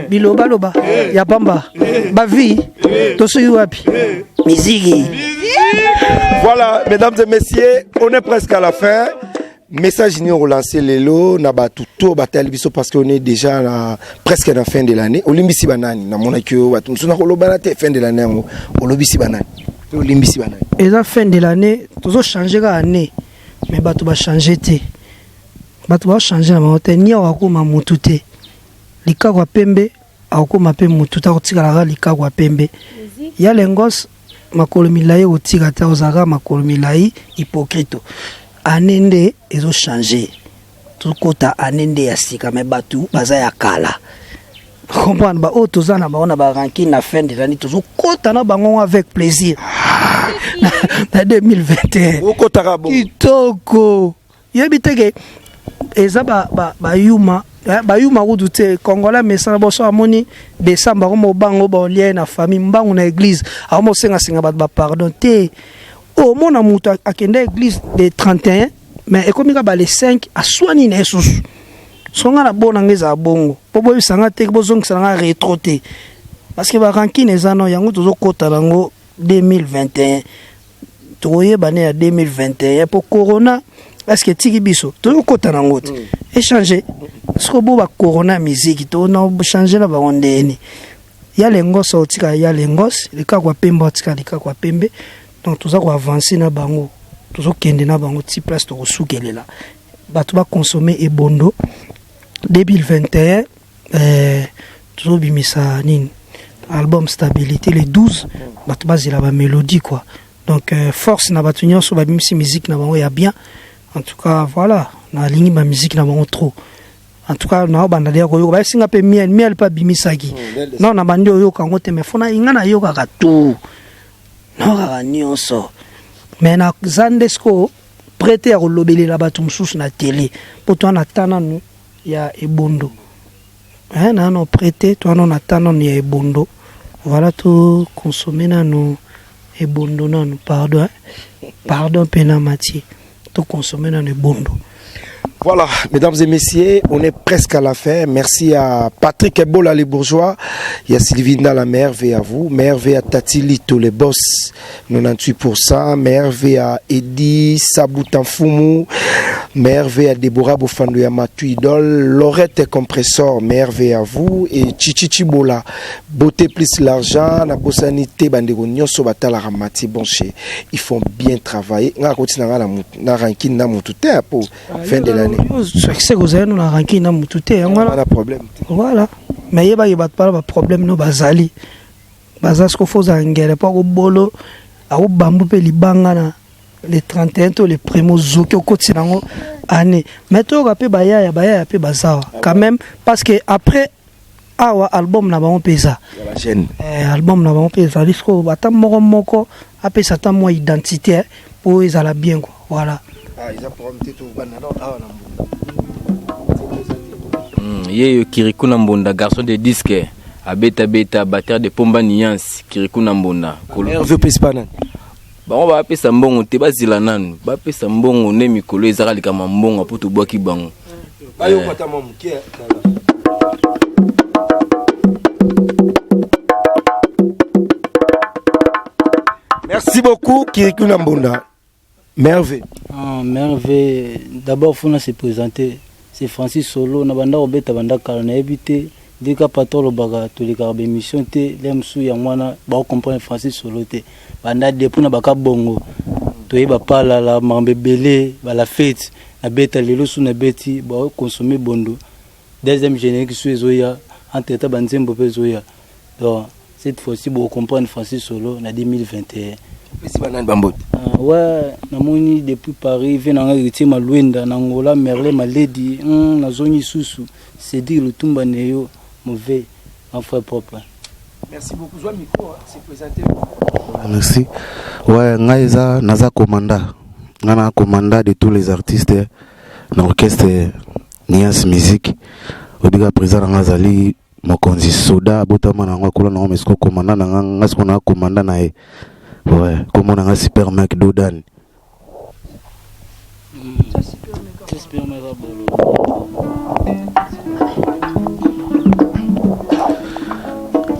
Biloba loba ya bamba bavi tosuyu wapi miziki. Voilà, mesdames et messieurs, on est presque à la fin. Message ni relancer lelo na batuto batal biso parce qu'on est déjà presque à la fin de l'année. Olimbisi banani na mona kyo batu suna kolobana te fin de l'année ngo olobisi banani. Olimbisi banani. Et la fin de l'année, tozo changer ka année. Mais batu ba changer te. Batu ba changer na mote ni wakuma mutu te. Likakwa pembe akoma pe mutu ta kotikala likakwa pembe. Ya lengos makolo milayi otika ta ozaka makolo milayi hypocrite. Anende ezo changer. Tout kota anende ya sika me batu baza ya kala. Comprendre ba otozana ba ona ba ranking na fin de l'année tozo kota na bango avec plaisir. Na 2021. Okotaka bo. Kitoko. Yebiteke eza ba yuma bayuma kudute Congolais mesana boso amoni décembre ko bango ba lien na famille mbangu na église amo senga ba pardon te o mona mutu akende église de 31 mais ekomika ba le 5 aswani na esusu songa na bona ngeza bongo pobo bisanga te bozongisa nga rétro te parce que ba rankine ezano yango tozo kota lango 2021 toye bane ya 2021 pour corona est-ce que tiki biso tozo kota nango te échanger ce que boba corona musique to na changer na ba ondeni ya lengos otika ya lengos leka kwa pembe otika leka kwa pembe donc toza ko avancer na bango tozo kende na bango ti place to kosukelela batu ba consommer ebondo 2021 tozo bimisa nini album stabilité les 12 batu bazila ba mélodie quoi donc force na batu nyonso ba bimisi musique na bango ya bien en tout cas voilà na ligne ma musique na bango trop. En tout cas, na banda dia ko yo ba singa pe miel pa bimisaki. Non na bandi yo kango te me fona inga na yo kaka tu. No ka nyonso. Mais na zandesko prêter à lobeli la batu msusu na télé. Pour toi na tana ya ebondo. Nano prêté, toi non attendons ya ebondo. Voilà tout consommer nano ebondo nano pardon. Pardon pena Mathieu. Tout consommer nano ebondo. Voilà, mesdames et messieurs, on est presque à la fin. Merci à Patrick Ebola, les bourgeois. Il y a Sylvina, la merveille à vous. Merveille à Tati Lito, les boss, 98%. Merveille à Eddie Saboutanfoumou. Merveille à Deborah Bofando Yamatu Idol. Laurette Compressor, merveille à vous. Et Chichichibola, beauté plus l'argent. La bossanité, bandego nyoso batala ramati bonché. Ils font bien travailler. Nga koti na rankin na mutute pour fin de l'année. C'est que vous avez un ranking dans tout est voilà problème. Voilà. Mais il y a pas problème no bazali. Bazas ko faut angere pas au bolo au bambou pe libanga na les 31 to les primo zoki au côté nango année. Mais to rapé baya pe bazawa quand même parce que après awa album na ba on pesa. La chaîne. Album na ba on pesa disco bata moko apé sata mo identité pour ils ala bien quoi. Voilà. Yeyo Kirikou Nambonda, garçon de disque, à beta batteur de Pomba Niance, Kirikou Nambonda. Hervé Pespanan. On va appeler ça mbongo, te bazila nanu. Va appeler ça mbongo, ne mikolo, ezakali kama mbongo, pour tout bois qui bango. Merci beaucoup, Kirikou Nambonda. Merveille. Merveille. D'abord, il faut se présenter. C'est Francis Solo. On a obéta banda karana habité. Dès que patron le baga tous les carabes émission té l'aime sous yamwana ba comprendre Francis Solo té. Banda depuis na baka bongo. Toye ba pala la mambe belé ba la fête. Na beta lelo sous na beti ba consommer bondo. Deuxième générique sous zoya entre ta banzembo pe zoya. Donc cette fois-ci vous comprendre Francis Solo na 2021. Ouais, namoni depuis Paris, vient en héritier Malouenda, Nangola, Merle, Maledi, na zone Soussou, c'est dire le Tumba Neo, mauvais, en frère propre. Merci beaucoup, Joa Miko, c'est présenté. Merci. Ouais, Ngaïza, Naza Commanda, Nana Commanda de tous les artistes, l'orchestre Nias Musique, Odiga président Ngazali, Mokonzi Soda, Botama Nangakula, Namesko Commanda, Nangaskona Commanda Nae. Ouais, comme on a un super mec d'Odan.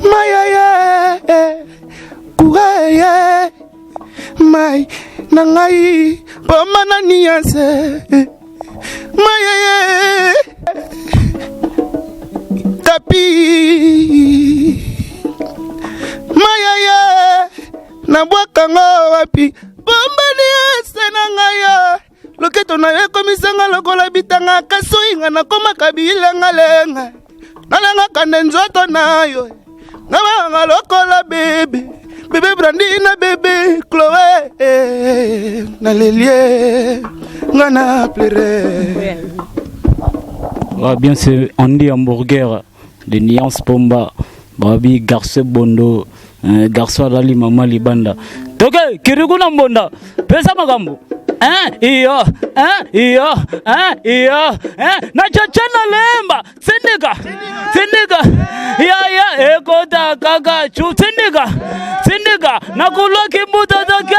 Maya kugaye mai nangai pamana niase maya kapi maya na bwakango wapi bombani asenangaya loketo na ye komisanga lokola bitanga kasoinga na koma kabila ngalenga nalenga kande nzoto nayo ngaba lokola bebe Brandina bébé Chloé na lelie ngana pleurer. Bien c'est Andy Hamburger de Niance Pomba babi garçon bondo garçon alali mama libanda toke Kirikou Nambonda pesa magambo iyo na chachana lemba sindika ya ekota kaka chu sindika na kuloki mbuta toke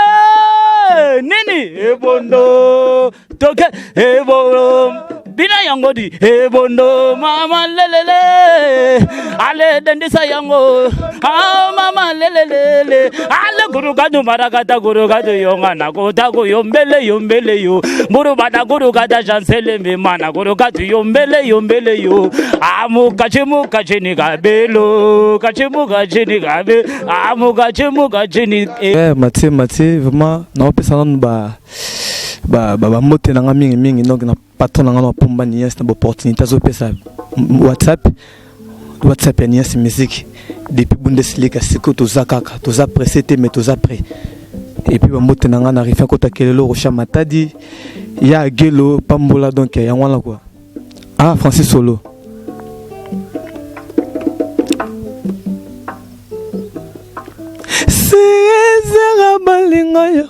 nini ebondo toke ebondo bina yangodi ebondo mama lelele ale dendisa yango mama lelele ale gurugadu marakata gurugadu yonga na kota ko yombele yo muru bada gurugada jansele me mana gurugadu yombele yo amu kachini gabelo kachimu kachini gabe amu kachini Mathieu vraiment na pesa non ba moté na mingi donc na patron na ngana Pomba Nias na opportunité zo pesa WhatsApp Nias Musique depuis Bundesliga siko to zakaka to za pressé mais to za prêt et puis ba moté na ngana arrivé kota kelelo rocha matadi ya gelo pambola donc ya ngwana quoi Francis Solo Sezera balinga yo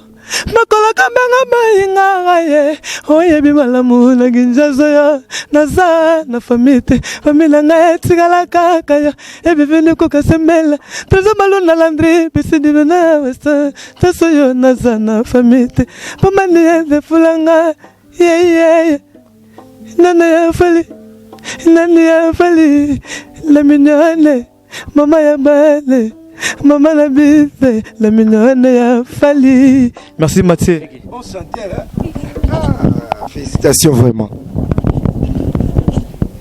Makoloka benga bayinga ye. Oyebi malamu na ginjazo ya. Naza na famite. Famila nga etigala kaka ya. Ebe vene koka semela. Tezo malu na landri. Bisi dino na westa. Teso yo naza na famite. Pamani ende fulanga. Yeah. Nana ya fali. Nani ya fali. La mignonne. Mama ya bale. Maman la bise, la mignonne ya fali. Merci Mathieu. Bon santé, félicitations vraiment.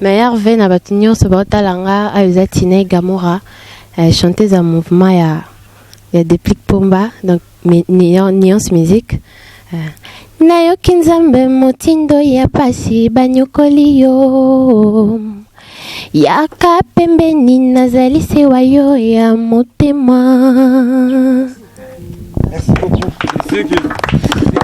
Meilleur veine à Batignon, ce batalanga a usatiné Gamora, chanteuse en mouvement ya Déplique Pomba, donc nuance musique. Nayo kinzambe motindo ya pasi banyokoli yo. Yaka pembeni nazali sewa yo ya motema. Merci beaucoup.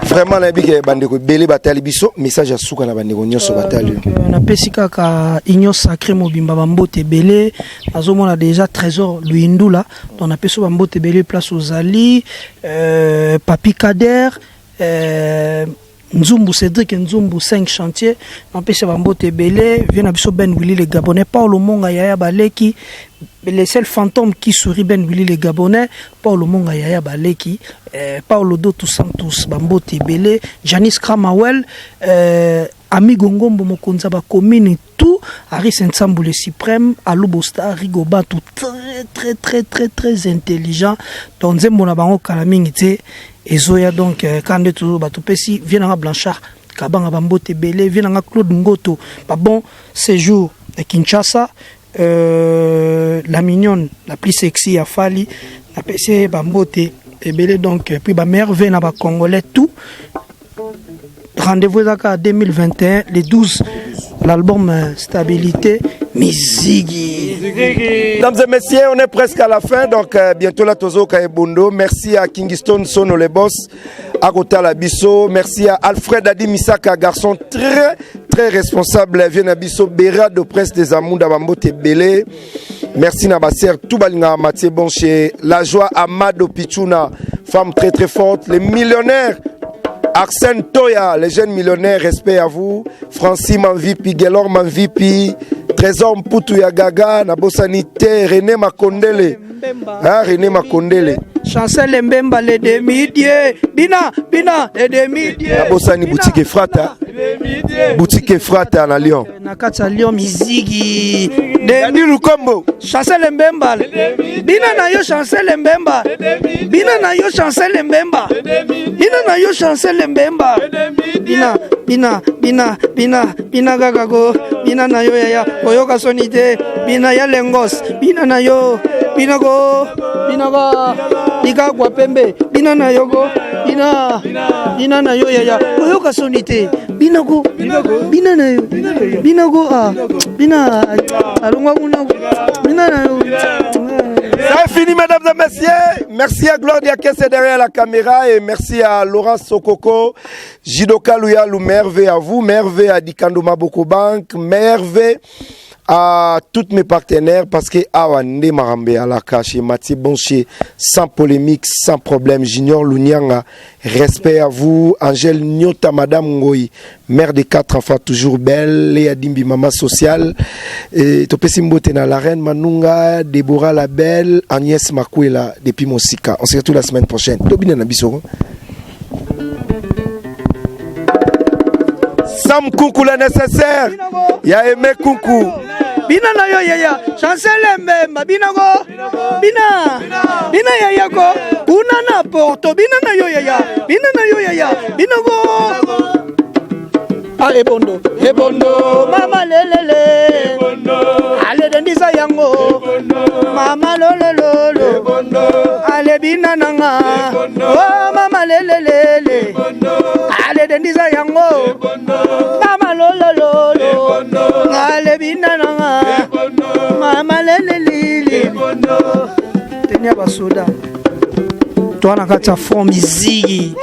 Vraiment na bike bandeko belé batali biso message à suka na bandeko nyoso batali. Na pesika ka union sacré mobimba bambote belé azomona déjà trésor Luindula donc na peso bambote belé place aux Ali Papi Kader Nzumbu Cédric Nzumbu 5 chantiers n'empêche bambote belé vient abiso Ben Willy les Gabonais Paulo Monga Yaya Baleki les seuls fantômes qui sourient Ben Willy les Gabonais Paulo Monga Yaya Baleki Paulo Dotu Santos bambote belé Janice Kramawel Amigo Ngombo Mokonza ba commune tout Aris Nsambu le suprême Alubosta Rigoba tout très intelligent donc Zembo na bango kalamingi te Ezoya donc quand tout batupesi vient à Blanchard Kabanga Bambote Belé vient à Claude Ngoto pas bon séjour de Kinshasa la mignonne la plus sexy à Fali la PC Bambote et Belé donc puis ba mère vient à Congolais tout rendez-vous à 2021 les 12 l'album Stabilité Mizigi. Mesdames et messieurs, on est presque à la fin, donc bientôt la Tozo Kaebondo. Merci à Kingston Sono les boss, à Kota Labisso. Merci à Alfred Adi Misaka, garçon très responsable. Vient Abisso Béra de presse des Amounda Bambote Belé. Merci Nabaser Toubalinga Mathieu Bonché. La joie Amado Pichuna, femme très forte. Les millionnaires. Arsène Toya, les jeunes millionnaires, respect à vous. Francis Manvipi, Gelor Manvipi, Trésor Mpoutou Gaga, Nabosanité, René Makondele. René Makondele. Chancel Mbemba, les demi-dieux. Bina, les demi-dieux. Nabosani Boutique et Frata. Boutique et Frata à Lyon. Nakata Lyon, Mizigi. Demi Lukombo. Chancel Mbemba. Bina na yo Chancel Mbemba. Bina na yo Chancel Mbemba. Bina na yo Chancel Mbemba. Bina gagago. Bina na yo yaya. Oyoka sonite. Bina ya lengos. Bina na yo. Bina go. Nika kwa pembe. Bina na yo go. Bina na yo yaya. Oyoka sonite. Bina go. Bina na yo. Bina go. Bina. Alungwa kuna. Bina na yo. C'est fini, mesdames et messieurs. Merci à Gloria qui est derrière la caméra et merci à Laurent Sokoko, Jidoka Louyalou, merveille à vous, merveille à Dikando Maboko Bank, merveille à tous mes partenaires parce que Awande Marambe à la cache, Mathieu Bonché, sans polémique, sans problème, Junior Lunyanga, respect à vous, Angèle Nyota, Madame Ngoyi, mère de 4 enfants, toujours belle, Léa Dimbi, maman sociale, et Topesimbote na la reine Manunga, Déborah la belle, Agnès Makwela, depuis Mosika. On se retrouve la semaine prochaine. Tobine Nabisoro. Sam Kunku le nécessaire. Ya aimé Kunku. Bina na yo yaya. Chancel Mbemba. Bina go. Bina yaya go. Una na porto. Bina na yo yaya. Bina go. Ebondo. Mama lelele. Ebondo. Ale dendisa yango. Mama lololo. Ebondo. Ale bina nanga. Oh mama lelele. Ebondo. Ale dendisa yango. Mama lololo. Ale bina nanga. Mama lelele. Tenia basoda. Toi na kata fond Mizigi.